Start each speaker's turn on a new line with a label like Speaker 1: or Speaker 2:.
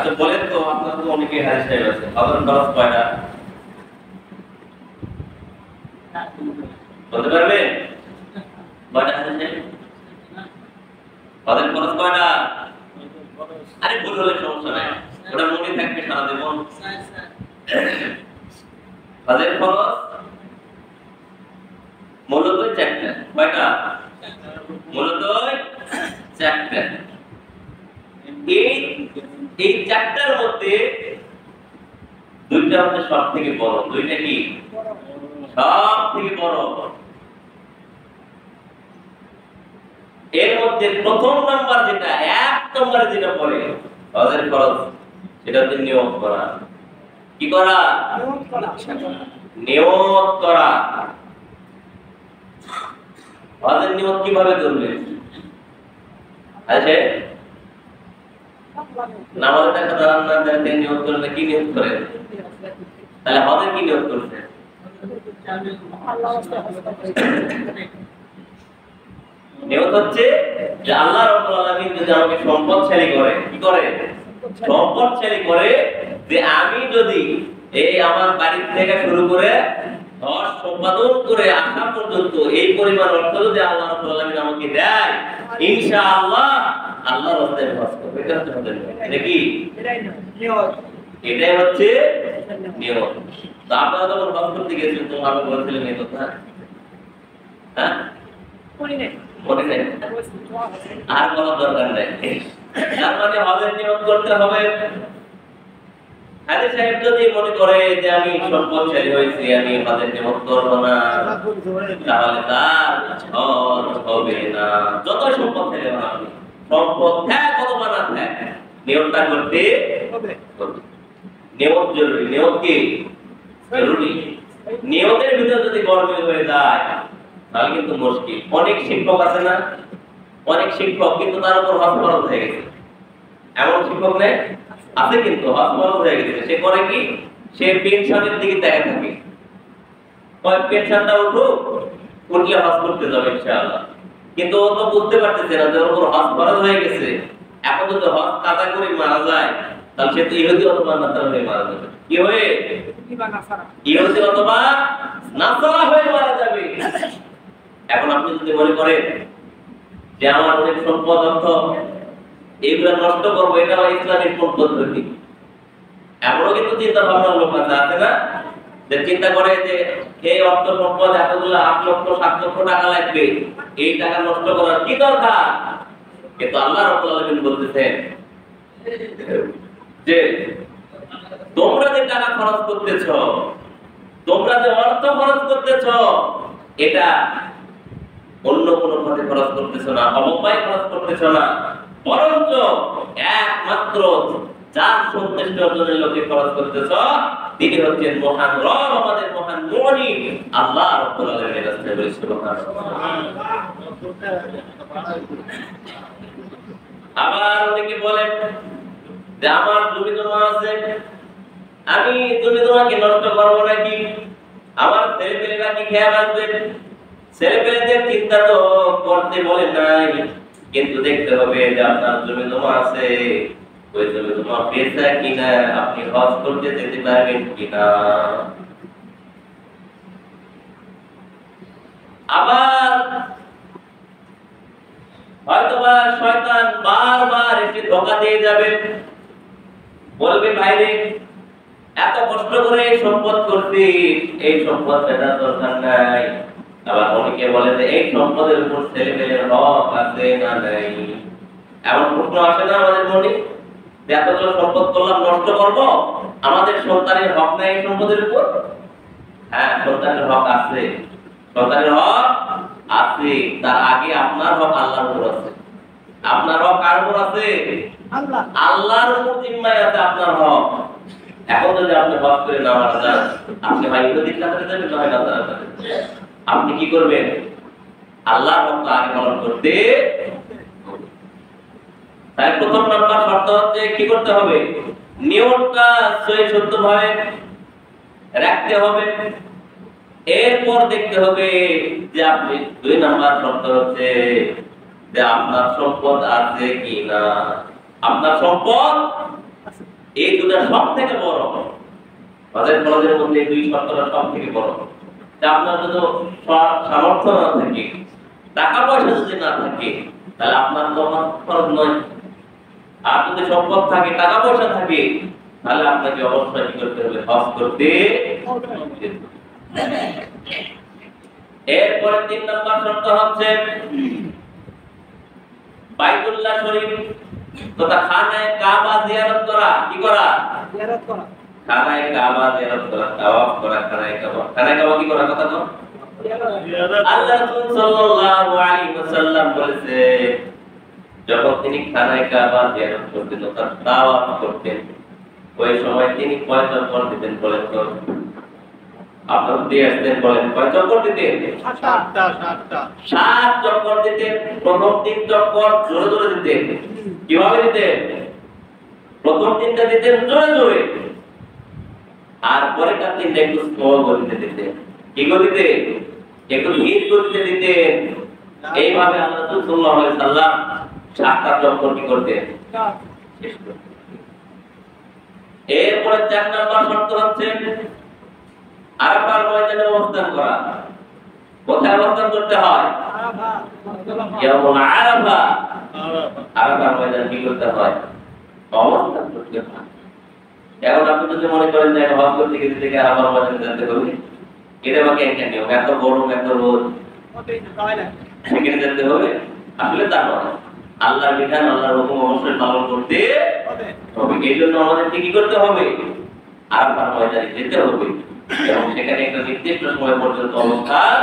Speaker 1: আচ্ছা বলেন তো, আপনারা তো অনেকে হাদিস সাহেব আছে, হযরত ফরজ কয়টা বলতে পারবেন? কয়টা হাদিস সাহেব? হযরত ফরজ কয়টা? আরে ভুল হলে সমস্যা নাই, ওটা মনে থাকবে সারা জীবন। হযরত ফরজ মূলত চারটা। কয়টা? মূলত চারটা। এই চারটার মধ্যে দুইটা হচ্ছে সব থেকে বড়। দুইটা কি সব থেকে বড়? এর মধ্যে প্রথম নাম্বার যেটা, এক নম্বরে যেটা পড়ে হযরত ফরজ, সেটা হচ্ছে নিয়ত করা। কি করা? নিয়ত করা। হযরত নিয়ত কিভাবে করবে? আছে নামাজের টাকা দাঁড়ান না দেন, নিয়ত করলে কি নিয়ত করে? তাহলে হযরত কি নিয়ত করছে? নিয়ত হচ্ছে যে আল্লাহ রাব্বুল আলামিন যদি আমাকে সম্পদশালী করে, কি করে? সম্পদশালী করে, যে আমি যদি এই আমার বাড়ি থেকে শুরু করে ধস সম্পাদন করে আসা পর্যন্ত এই পরিমাণ অর্থ যদি আল্লাহ রাব্বুল আলামিন আমাকে দেয়, ইনশাআল্লাহ আল্লাহর রাস্তায় হজ করব। এটা হচ্ছে হজের নিয়ত। এটা কি? এটাই হচ্ছে নিয়ত। তো আপনারা যখন হজ করতে গেছেন তখন আপনি বলেছিলেন এই কথা? হ্যাঁ, মনে নেই? আর বলার দরকার নেই। তার মানে হজের নিয়ত করতে হবে। হাজী সাহেব যদি মনে করে যে আমি সম্পদশালী হয়েছি, আমি হজের নিয়ত করব না, তাহলে তার হজ হবে না। যত সম্পদশালী হন আপনি, সম্পদ থাক অথবা না থাক, নিয়তটা করতে হবে। নিয়ত জরুরি। নিয়ত কি জরুরি? নিয়তের ভিতরে যদি গড়বড় হয়ে যায় তাহলে কিন্তু মুশকিল। অনেক শিক্ষক আছে না, অনেক শিক্ষক কিন্তু তার উপর হজ ফরজ হয়ে গেছে। এমন শিক্ষক নেই আছে, কিন্তু হজ ফরজ হয়ে গেছে। সে করে কি? সে পেনশনের দিকে তাকিয়ে থাকে, কয় পেনশনটা উঠুক, উঠলে হজ করতে যাবে ইনশাআল্লাহ। কিন্তু ও তো বুঝতে পারতেছে না যে ওর উপর হজ ফরজ হয়ে গেছে। এখন যদি হজ কাজা করে মারা যায় তাহলে সে তো ইহুদি অথবা নাসারা হয়ে মারা যাবে। কি হয়ে? ইহুদি অথবা নাসারা হয়ে মারা যাবে। এখন আপনি যদি মনে করেন যে আমার অনেক সম্পদ অর্থ এগুলো নষ্ট করবো, এটা আমার ইসলামিক কোন পদ্ধতি? এমনও কিন্তু চিন্তা ভাবনার লোক আছে না, যে চিন্তা করে যে এই অর্থ সম্পদ এতগুলো 8 লক্ষ 7 লক্ষ টাকা লাগবে, এই টাকা নষ্ট করার কি দরকার? কিন্তু আল্লাহ রাব্বুল আলামিন বলতেছেন যে তোমরা যে টাকা খরচ করতেছো, তোমরা যে অর্থ খরচ করতেছো, এটা অন্য কোনো পথে খরচ করতেছো না, অবপায় খরচ করতেছো না, বরঞ্চ একমাত্র যার সন্তুষ্ট অর্জনের লক্ষ্যে খরচ করতেছো, তিনি হচ্ছেন মহান রব, আমাদের মহান মুনিব আল্লাহ রাব্বুল আলামিনের রাস্তায়। বলি সুবহানাল্লাহ। আবার অনেকে বলেন যে আমার জমি জমা আছে, আমি জমি জমাকে নষ্ট করবো নাকি? আমার ছেলেপেলেরা কি খেয়াল আসবে? ছেলেপেলেদের চিন্তা তো করতে বলে নাই, কিন্তু দেখতে হবে যে আপনার জমি জমা আছে, ওই জমি জমা বেচা কিনা আপনি হজ করতে যেতে পারবেন কিনা। আবার হয়তোবা শয়তান বারবার এসে ধোঁকা দিয়ে যাবে, বলবে ভাইরে এত কষ্ট করে সম্পদ করছি, এই সম্পদ বেচার দরকার নাই। আবার অনেকে বলে যে এই সম্পদের উপর ছেলেমেয়ের হক আছে না নাই। এমন প্রশ্ন আসে না আমাদের মনে, যে এতগুলো সম্পদ করলাম নষ্ট করব, আমাদের সন্তানের হক নাই এই সম্পদের উপর? হ্যাঁ, সন্তানের হক আছে, সন্তানের হক আছে। তার আগে আপনার হক আল্লাহর উপর আছে। আপনার হক কার উপর আছে? আল্লাহ। আল্লাহর উপর জিম্মায় আছে আপনার হক। এখন যদি আপনি হক করে না মারা যান, আপনি হয় ইহুদির কাছে যাবেন, নয় নাসারার কাছে। আপনি কি করবেন? আল্লাহর হক আগে পালন করতে। তাই প্রথম নাম্বার শর্ত হচ্ছে কি করতে হবে? নিয়তটা সত্যভাবে রাখতে হবে। এরপর দেখতে হবে যে আপনি 2 নাম্বার শর্ত হচ্ছে যে আপনার সম্পদ আছে কিনা। আপনার সম্পদ এই দুটা সব থেকে বড়। হজের ফরজের মধ্যে দুই শর্তটা সব থেকে বড়। তা আপনার যদি সামর্থ্য না থাকে, টাকা পয়সা যদি না থাকে, তাহলে আপনার তো ফরজ নয়। আর যদি সম্পদ থাকে, টাকা পয়সা থাকে, তাহলে আপনাকে অবশ্যই কি করতে হবে? হজ করতে হবে। এরপরে 3 নম্বর শর্ত হচ্ছে বাইতুল্লাহ শরীফ তথা খানায়ে কাবা জিয়ারত করা। কি করা?
Speaker 2: জিয়ারত করা।
Speaker 1: খানায়ে কাবা জিয়ারত করা, তাওয়াফ করা। খানায়ে কাবা কি করা? কথা তো আল্লাহ রাসূল সাল্লাল্লাহু আলাইহি ওয়াসাল্লাম বলেছে, যখন তিনি খানায়ে কাবা জিয়ারত করতেন তথা তাওয়াফ করতেন, ওই সময় তিনি কয় চক্কর দিতেন বলেন তো? আপনারা দিয়ে আসতেন, বলেন কয় চক্কর দিতেন? 7 চক্কর দিতেন। প্রথম 3 চক্কর জোরে জোরে দিতেন। কিভাবে দিতেন? প্রথম 3টা দিতেন জোরে জোরে, আর পরেরটা 3টা একটু স্লো গতিতে দিতেন। কি গতিতে? একটু ধীর গতিতে দিতেন। এইভাবে আল্লাহ সাল্লাল্লাহু আলাইহি সাল্লাম 7টা চক্কর কি করতেন? শেষ করতেন। এরপরে 4 নম্বর শর্ত হচ্ছে আরাফার ময়দানে অবস্থান করা। কোথায় অবস্থান করতে হয়? ইয়াউমুল আরাফা। আরাফার ময়দানে কি করতে হয়? অবস্থান করতে হয়। এখন আপনি যদি মনে করেন যে হজ করতে গিয়ে আরাফার ময়দানে যেতে হবে, এটা বা কেন নিয়ম? এত গরম, এত রোদ, সেখানে যেতে হবে? আসলে তা নয়। আল্লাহর বিধান, আল্লাহর হুকুম অবশ্যই পালন করতে হবে। এই জন্য আমাদেরকে কি করতে হবে? আরাফার ময়দানে যেতে হবে এবং সেখানে একটা নির্দিষ্ট সময় পর্যন্ত অবস্থান